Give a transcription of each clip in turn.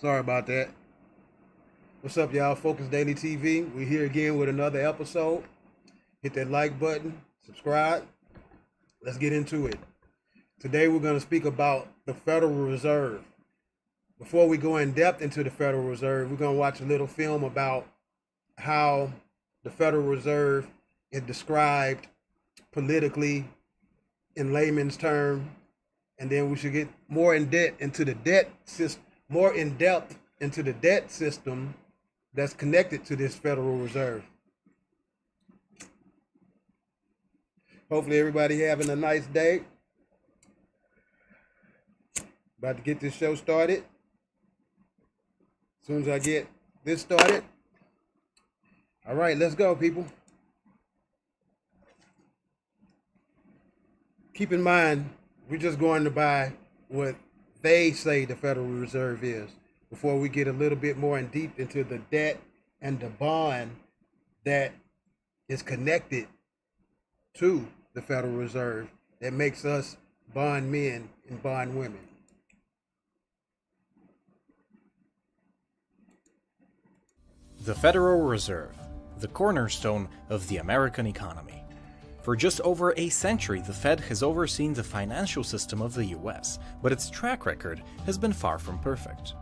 Sorry about that. What's up, y'all? Focus Daily TV. We're here again with another episode. Hit that like button, subscribe. Let's get into it. Today we're going to speak about the Federal Reserve. Before we go in depth into the Federal Reserve, we're going to watch a little film about how the Federal Reserve is described politically in layman's term, and then we should get more in depth into the debt system that's connected to this Federal Reserve. Hopefully everybody having a nice day. About to get this show started. As soon as I get this started. All right, let's go, people. Keep in mind, we're just going to buy what they say the Federal Reserve is before we get a little bit more in deep into the debt and the bond that is connected to the Federal Reserve that makes us bond men and bond women. The Federal Reserve, the cornerstone of the American economy. For just over a century, the Fed has overseen the financial system of the US, but its track record has been far from perfect.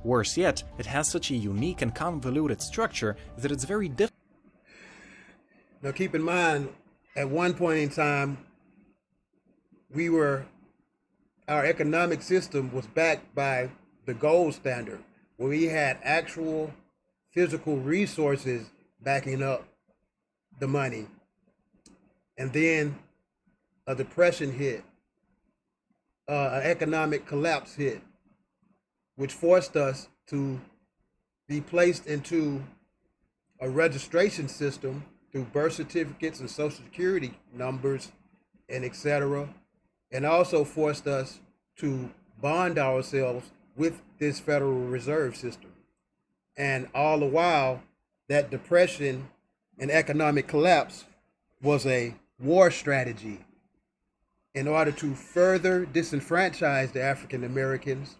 Worse yet, it has such a unique and convoluted structure that it's very difficult. Now keep in mind, at one point in time, our economic system was backed by the gold standard, where we had actual physical resources backing up the money. And then a depression hit, an economic collapse hit, which forced us to be placed into a registration system through birth certificates and social security numbers and etc. And also forced us to bond ourselves with this Federal Reserve System. And all the while, that depression and economic collapse was a war strategy in order to further disenfranchise the African Americans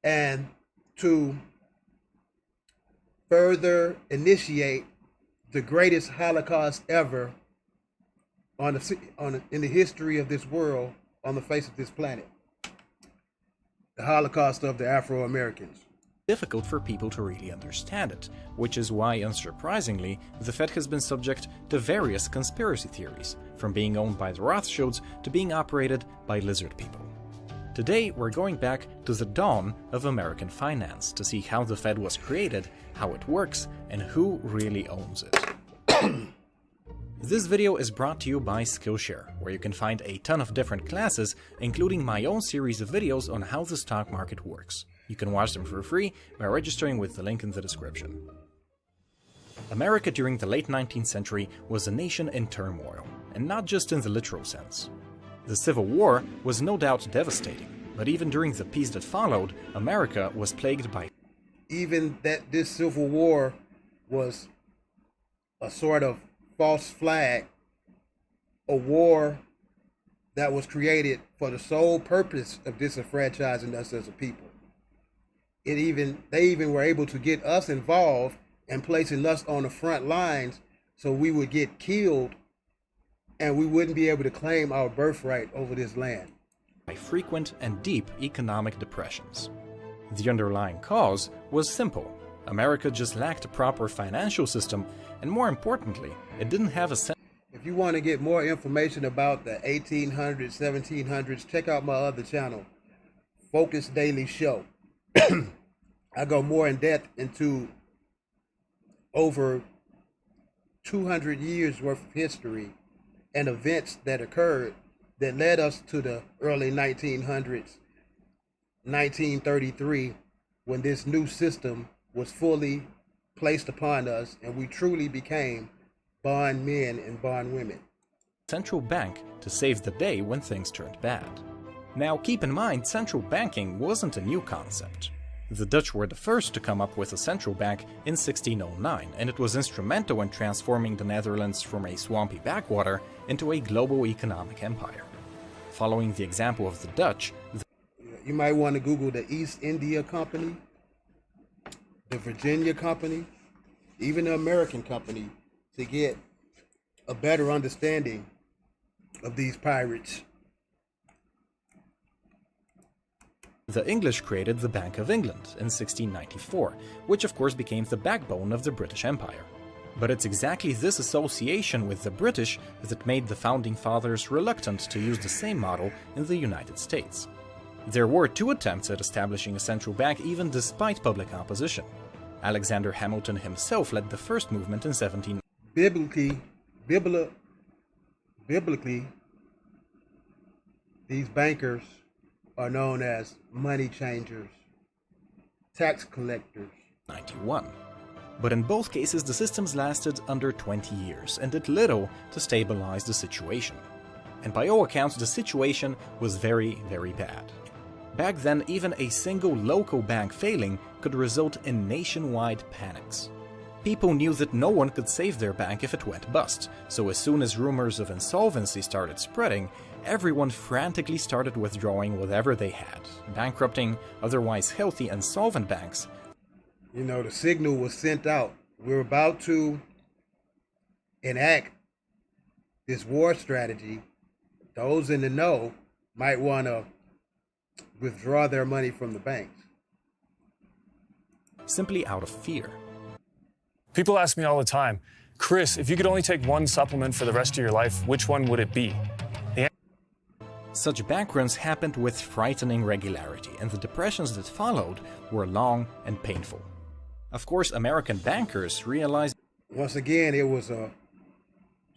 and to further initiate the greatest Holocaust ever in the history of this world, on the face of this planet. The Holocaust of the Afro-Americans. Difficult for people to really understand it, which is why, unsurprisingly, the Fed has been subject to various conspiracy theories, from being owned by the Rothschilds to being operated by lizard people. Today, we're going back to the dawn of American finance to see how the Fed was created, how it works, and who really owns it. This video is brought to you by Skillshare, where you can find a ton of different classes, including my own series of videos on how the stock market works. You can watch them for free by registering with the link in the description. America during the late 19th century was a nation in turmoil, and not just in the literal sense. The Civil War was no doubt devastating, but even during the peace that followed, America was plagued by even that this Civil War was a sort of false flag, a war that was created for the sole purpose of disenfranchising us as a people. They even were able to get us involved and placing us on the front lines so we would get killed and we wouldn't be able to claim our birthright over this land. By frequent and deep economic depressions. The underlying cause was simple. America just lacked a proper financial system, and more importantly, it didn't have a sense. If you want to get more information about the 1800s, 1700s, check out my other channel, Focus Daily Show. I go more in depth into over 200 years worth of history and events that occurred that led us to the early 1900s, 1933, when this new system was fully placed upon us and we truly became bond men and bond women. Central bank to save the day when things turned bad. Now keep in mind, central banking wasn't a new concept. The Dutch were the first to come up with a central bank in 1609, and it was instrumental in transforming the Netherlands from a swampy backwater into a global economic empire. Following the example of the Dutch, You might want to Google the East India Company, the Virginia Company, even the American Company to get a better understanding of these pirates. The English created the Bank of England in 1694, which of course became the backbone of the British Empire. But it's exactly this association with the British that made the Founding Fathers reluctant to use the same model in the United States. There were 2 attempts at establishing a central bank even despite public opposition. Alexander Hamilton himself led the first movement in 17... Biblically, these bankers are known as money changers, tax collectors. 91. But in both cases, the systems lasted under 20 years and did little to stabilize the situation. And by all accounts, the situation was very, very bad. Back then, even a single local bank failing could result in nationwide panics. People knew that no one could save their bank if it went bust, so as soon as rumors of insolvency started spreading, everyone frantically started withdrawing whatever they had, bankrupting otherwise healthy and solvent banks. You know, the signal was sent out. We're about to enact this war strategy. Those in the know might want to withdraw their money from the banks. Simply out of fear. People ask me all the time, Chris, if you could only take one supplement for the rest of your life, which one would it be? Such bank runs happened with frightening regularity, and the depressions that followed were long and painful. Of course, American bankers realized... Once again, it was a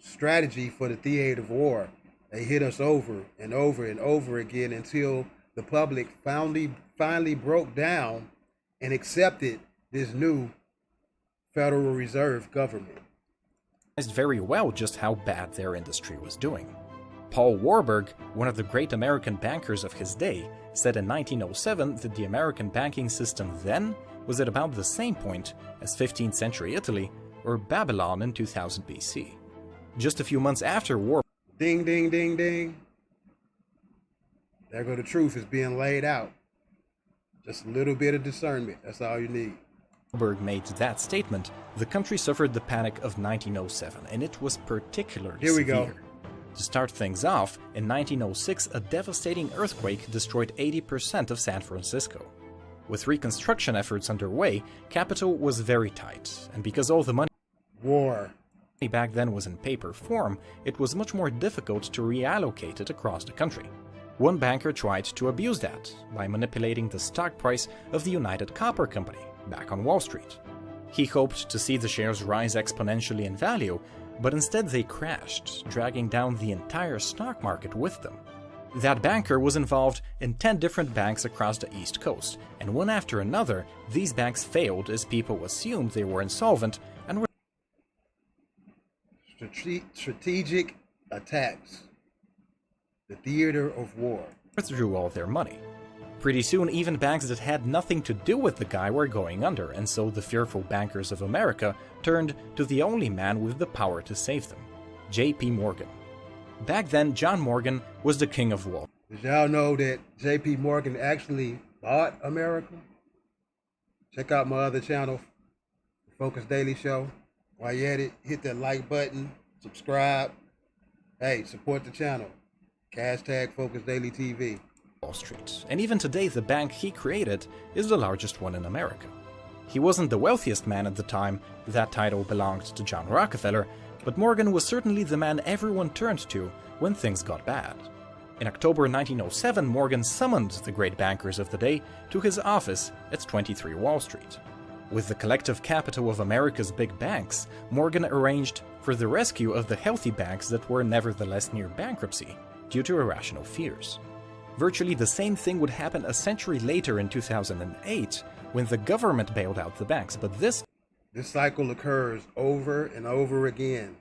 strategy for the theater of war. They hit us over and over and over again until the public finally broke down and accepted this new Federal Reserve government. Very well just how bad their industry was doing. Paul Warburg, one of the great American bankers of his day, said in 1907 that the American banking system then was at about the same point as 15th century Italy or Babylon in 2000 BC. Just a few months after Warburg... Ding, ding, ding, ding. There go the truth is being laid out. Just a little bit of discernment, that's all you need. Warburg made that statement, the country suffered the Panic of 1907, and it was particularly Here we severe. go. To start things off, in 1906, a devastating earthquake destroyed 80% of San Francisco. With reconstruction efforts underway, capital was very tight, and because all the money back then was in paper form, it was much more difficult to reallocate it across the country. One banker tried to abuse that by manipulating the stock price of the United Copper Company back on Wall Street. He hoped to see the shares rise exponentially in value, but instead they crashed, dragging down the entire stock market with them. That banker was involved in 10 different banks across the East Coast, and one after another, these banks failed as people assumed they were insolvent and were strategic attacks. The theater of war. Withdrew all their money. Pretty soon, even banks that had nothing to do with the guy were going under, and so the fearful bankers of America turned to the only man with the power to save them, J.P. Morgan. Back then, John Morgan was the king of Wall. Did y'all know that J.P. Morgan actually bought America? Check out my other channel, the Focus Daily Show. While you're at it, hit that like button, subscribe. Hey, support the channel. Hashtag Focus Daily TV. Wall Street. And even today, the bank he created is the largest one in America. He wasn't the wealthiest man at the time, that title belonged to John Rockefeller, but Morgan was certainly the man everyone turned to when things got bad. In October 1907, Morgan summoned the great bankers of the day to his office at 23 Wall Street. With the collective capital of America's big banks, Morgan arranged for the rescue of the healthy banks that were nevertheless near bankruptcy due to irrational fears. Virtually the same thing would happen a century later in 2008 when the government bailed out the banks, but this cycle occurs over and over again.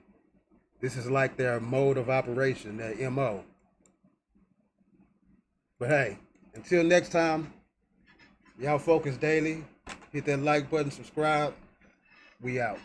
This is like their mode of operation, their MO. But hey, until next time, y'all Focus Daily. Hit that like button, subscribe. We out.